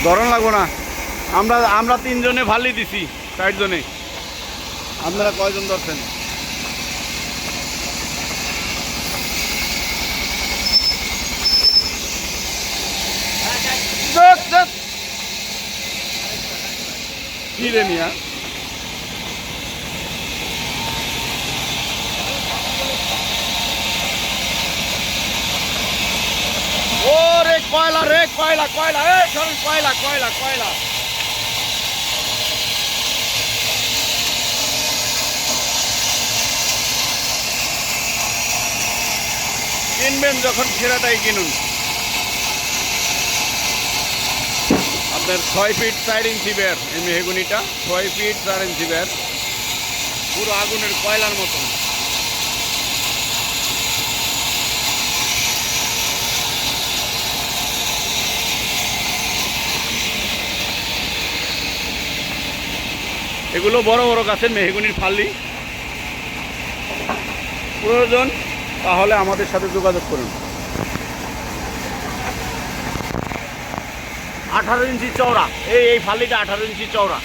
ধরন লাগবো না। আমরা আমরা 3 জনে ফালি দিছি, 60 জনে। আপনারা কয়জন ধরছেন? কি রে মিয়া? ওরে কয়লা রে, কয়লা কয়লা, এই সরুন, কয়লা কয়লা কয়লা। কিনবেন যখন সেরাটাই কিনুন। আপনার 6 ফিট 4 ইঞ্চি বের এই মেহগুনিটা, 6 ফিট 4 ইঞ্চি বের, পুরো আগুনের কয়লার মতন। এগুলো বড় বড় গাছের মেহগুনির ফালি। প্রয়োজন তাহলে আমাদের সাথে যোগাযোগ করুন। 18 ইঞ্চি চওড়া, এই ফালিটা 18 ইঞ্চি চওড়া।